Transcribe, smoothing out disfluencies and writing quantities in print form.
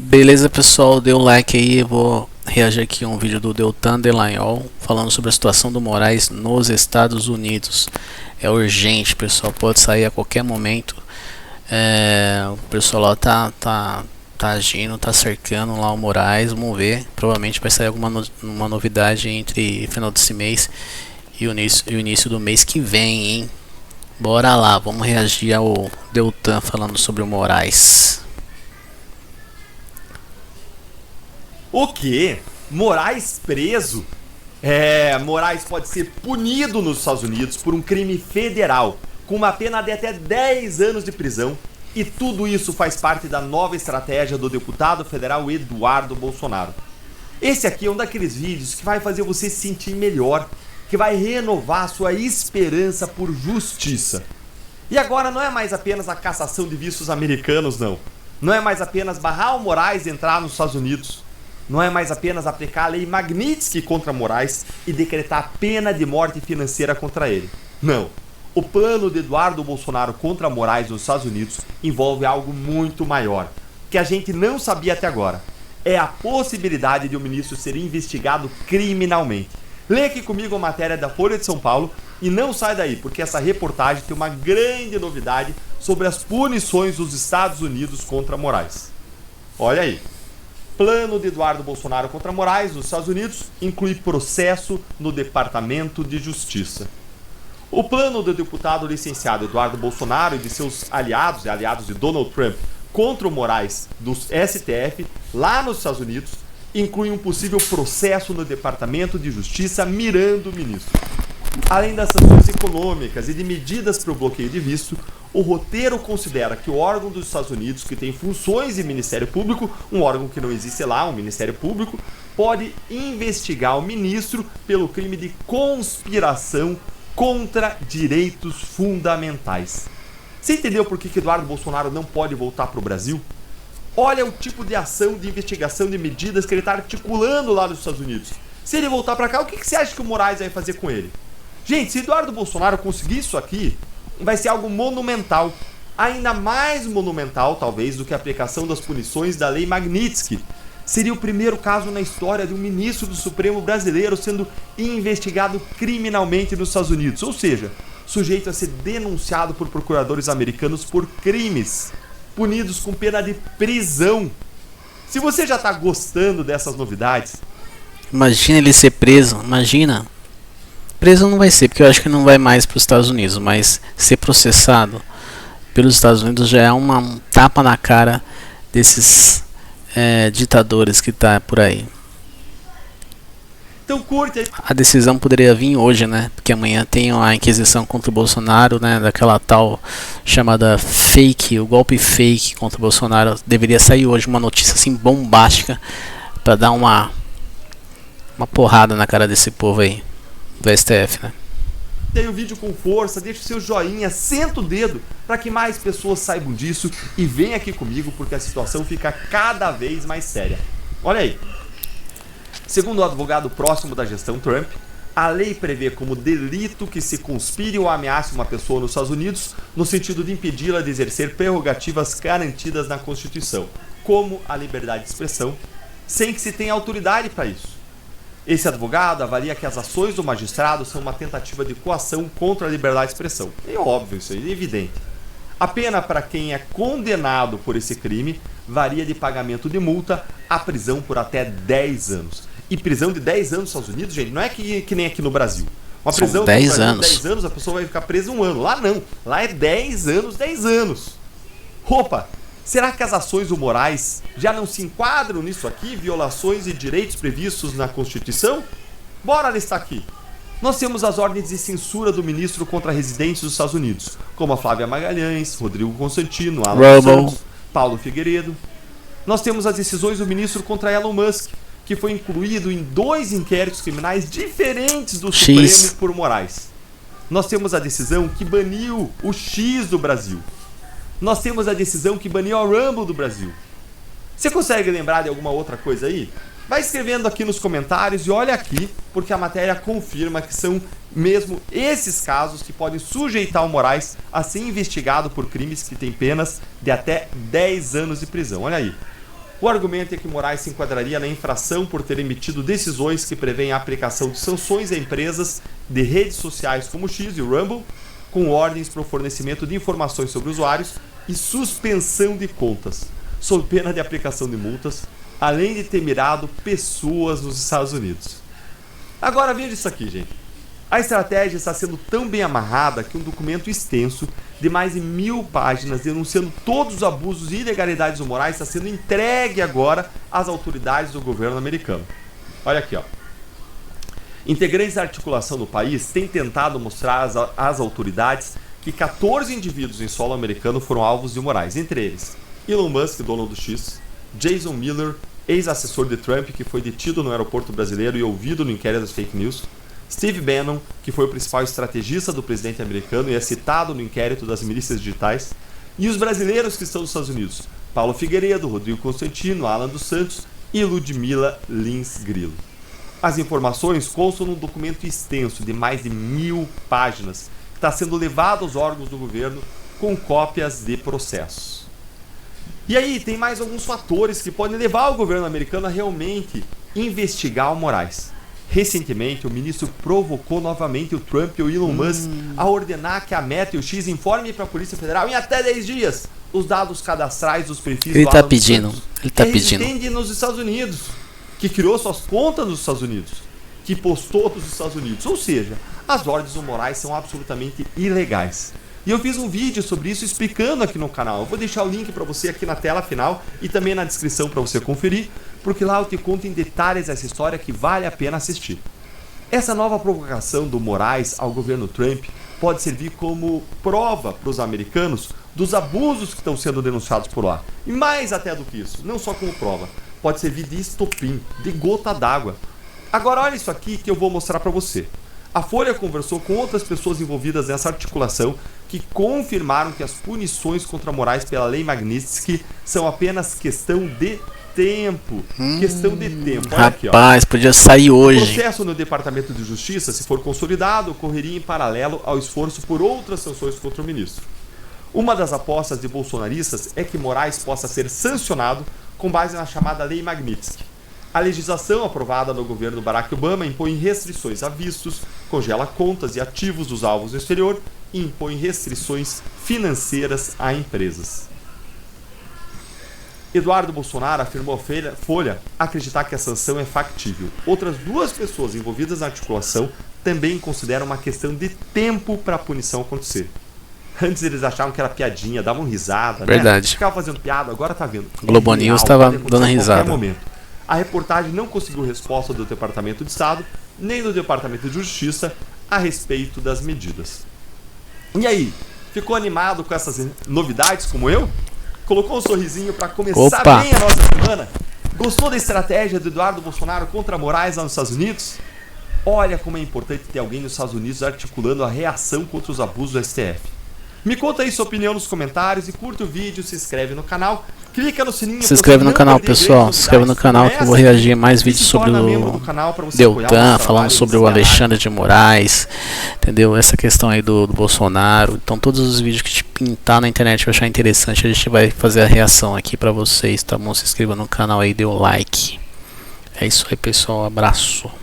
Beleza, pessoal, dê um like aí. Eu vou reagir aqui a um vídeo do Deltan Dallagnol falando sobre a situação do Moraes nos Estados Unidos. É urgente, pessoal, pode sair a qualquer momento. O pessoal lá tá agindo, tá cercando lá o Moraes. Vamos ver, provavelmente vai sair uma novidade entre final desse mês e o início do mês que vem, hein? Bora lá, vamos reagir ao Deltan falando sobre o Moraes. O quê? Moraes preso? Moraes pode ser punido nos Estados Unidos por um crime federal, com uma pena de até 10 anos de prisão, e tudo isso faz parte da nova estratégia do deputado federal Eduardo Bolsonaro. Esse aqui é um daqueles vídeos que vai fazer você se sentir melhor, que vai renovar sua esperança por justiça. E agora não é mais apenas a cassação de vistos americanos, não. Não é mais apenas barrar o Moraes de entrar nos Estados Unidos. Não é mais apenas aplicar a lei Magnitsky contra Moraes e decretar pena de morte financeira contra ele. Não. O plano de Eduardo Bolsonaro contra Moraes nos Estados Unidos envolve algo muito maior, que a gente não sabia até agora. É a possibilidade de o ministro ser investigado criminalmente. Leia aqui comigo a matéria da Folha de São Paulo e não sai daí, porque essa reportagem tem uma grande novidade sobre as punições dos Estados Unidos contra Moraes. Olha aí. Plano de Eduardo Bolsonaro contra Moraes nos Estados Unidos inclui processo no Departamento de Justiça. O plano do deputado licenciado Eduardo Bolsonaro e de seus aliados de Donald Trump contra o Moraes do STF lá nos Estados Unidos inclui um possível processo no Departamento de Justiça mirando o ministro. Além das sanções econômicas e de medidas para o bloqueio de visto, o roteiro considera que o órgão dos Estados Unidos, que tem funções de Ministério Público, um órgão que não existe lá, um Ministério Público, pode investigar o ministro pelo crime de conspiração contra direitos fundamentais. Você entendeu por que Eduardo Bolsonaro não pode voltar para o Brasil? Olha o tipo de ação, de investigação, de medidas que ele está articulando lá nos Estados Unidos. Se ele voltar para cá, o que você acha que o Moraes vai fazer com ele? Gente, se Eduardo Bolsonaro conseguir isso aqui, vai ser algo monumental. Ainda mais monumental, talvez, do que a aplicação das punições da lei Magnitsky. Seria o primeiro caso na história de um ministro do Supremo brasileiro sendo investigado criminalmente nos Estados Unidos. Ou seja, sujeito a ser denunciado por procuradores americanos por crimes, punidos com pena de prisão. Se você já está gostando dessas novidades... Imagina ele ser preso, imagina. Preso não vai ser, porque eu acho que não vai mais para os Estados Unidos, mas ser processado pelos Estados Unidos já é um tapa na cara desses ditadores que tá por aí. Então curte aí. A decisão poderia vir hoje, né? Porque amanhã tem a inquisição contra o Bolsonaro, né? Daquela tal chamada fake, o golpe fake contra o Bolsonaro. Deveria sair hoje uma notícia assim bombástica para dar uma porrada na cara desse povo aí do STF, né? Tem o vídeo com força, deixa o seu joinha, senta o dedo para que mais pessoas saibam disso e vem aqui comigo porque a situação fica cada vez mais séria. Olha aí. Segundo o advogado próximo da gestão Trump, a lei prevê como delito que se conspire ou ameace uma pessoa nos Estados Unidos no sentido de impedi-la de exercer prerrogativas garantidas na Constituição, como a liberdade de expressão, sem que se tenha autoridade para isso. Esse advogado avalia que as ações do magistrado são uma tentativa de coação contra a liberdade de expressão. É óbvio, isso aí é evidente. A pena para quem é condenado por esse crime varia de pagamento de multa a prisão por até 10 anos. E prisão de 10 anos nos Estados Unidos, gente, não é que nem aqui no Brasil. Uma prisão de 10 anos. 10 anos a pessoa vai ficar presa um ano. Lá não. Lá é 10 anos, 10 anos. Opa! Será que as ações do Moraes já não se enquadram nisso aqui? Violações de direitos previstos na Constituição? Bora listar aqui. Nós temos as ordens de censura do ministro contra residentes dos Estados Unidos, como a Flávia Magalhães, Rodrigo Constantino, Alan Santos, Paulo Figueiredo. Nós temos as decisões do ministro contra Elon Musk, que foi incluído em 2 inquéritos criminais diferentes do Supremo por Moraes. Nós temos a decisão que baniu o X do Brasil. Nós temos a decisão que baniu a Rumble do Brasil. Você consegue lembrar de alguma outra coisa aí? Vai escrevendo aqui nos comentários e olha aqui, porque a matéria confirma que são mesmo esses casos que podem sujeitar o Moraes a ser investigado por crimes que têm penas de até 10 anos de prisão. Olha aí. O argumento é que Moraes se enquadraria na infração por ter emitido decisões que prevêem a aplicação de sanções a empresas de redes sociais como o X e o Rumble, com ordens para o fornecimento de informações sobre usuários e suspensão de contas, sob pena de aplicação de multas, além de ter mirado pessoas nos Estados Unidos. Agora veja isso aqui, gente. A estratégia está sendo tão bem amarrada que um documento extenso de mais de 1000 páginas denunciando todos os abusos e ilegalidades do Moraes está sendo entregue agora às autoridades do governo americano. Olha aqui, ó. Integrantes da articulação do país têm tentado mostrar às autoridades que 14 indivíduos em solo americano foram alvos de Moraes, entre eles Elon Musk, dono do X, Jason Miller, ex-assessor de Trump, que foi detido no aeroporto brasileiro e ouvido no inquérito das fake news, Steve Bannon, que foi o principal estrategista do presidente americano e é citado no inquérito das milícias digitais, e os brasileiros que estão nos Estados Unidos, Paulo Figueiredo, Rodrigo Constantino, Alan dos Santos e Ludmila Lins Grilo. As informações constam num documento extenso de mais de 1000 páginas, que está sendo levado aos órgãos do governo com cópias de processos. E aí tem mais alguns fatores que podem levar o governo americano a realmente investigar o Moraes. Recentemente, o ministro provocou novamente o Trump e o Elon Musk a ordenar que a Meta e o X informem para a Polícia Federal em até 10 dias os dados cadastrais dos perfis Ele do tá Alan dos pedindo, Santos, ele tá que pedindo. reside nos Estados Unidos, que criou suas contas nos Estados Unidos, que postou nos Estados Unidos. Ou seja, as ordens do Moraes são absolutamente ilegais. E eu fiz um vídeo sobre isso explicando aqui no canal. Eu vou deixar o link para você aqui na tela final e também na descrição para você conferir, porque lá eu te conto em detalhes essa história que vale a pena assistir. Essa nova provocação do Moraes ao governo Trump pode servir como prova para os americanos dos abusos que estão sendo denunciados por lá. E mais até do que isso, não só como prova, pode servir de estopim, de gota d'água. Agora olha isso aqui que eu vou mostrar para você. A Folha conversou com outras pessoas envolvidas nessa articulação que confirmaram que as punições contra Moraes pela Lei Magnitsky são apenas questão de tempo. Questão de tempo. Olha aqui, ó. Rapaz, podia sair O hoje. processo no Departamento de Justiça, se for consolidado, ocorreria em paralelo ao esforço por outras sanções contra o ministro. Uma das apostas de bolsonaristas é que Moraes possa ser sancionado com base na chamada Lei Magnitsky. A legislação aprovada no governo Barack Obama impõe restrições a vistos, congela contas e ativos dos alvos no exterior e impõe restrições financeiras a empresas. Eduardo Bolsonaro afirmou à Folha acreditar que a sanção é factível. Outras 2 pessoas envolvidas na articulação também consideram uma questão de tempo para a punição acontecer. Antes eles achavam que era piadinha, davam risada, Verdade. né? Ficavam fazendo piada, agora tá vendo. Globo News estava dando risada. Momento. A reportagem não conseguiu resposta do Departamento de Estado, nem do Departamento de Justiça a respeito das medidas. E aí, ficou animado com essas novidades como eu? Colocou um sorrisinho para começar bem a nossa semana? Gostou da estratégia do Eduardo Bolsonaro contra Moraes lá nos Estados Unidos? Olha como é importante ter alguém nos Estados Unidos articulando a reação contra os abusos do STF. Me conta aí sua opinião nos comentários e curta o vídeo, se inscreve no canal, clica no sininho. Se inscreve no canal, pessoal. Se inscreve no canal que eu vou reagir a mais vídeos sobre o Deltan, falando sobre o Alexandre de Moraes, entendeu? Essa questão aí do Bolsonaro. Então todos os vídeos que te pintar na internet eu achar interessante, a gente vai fazer a reação aqui pra vocês, tá bom? Se inscreva no canal aí, dê o like. É isso aí, pessoal. Abraço.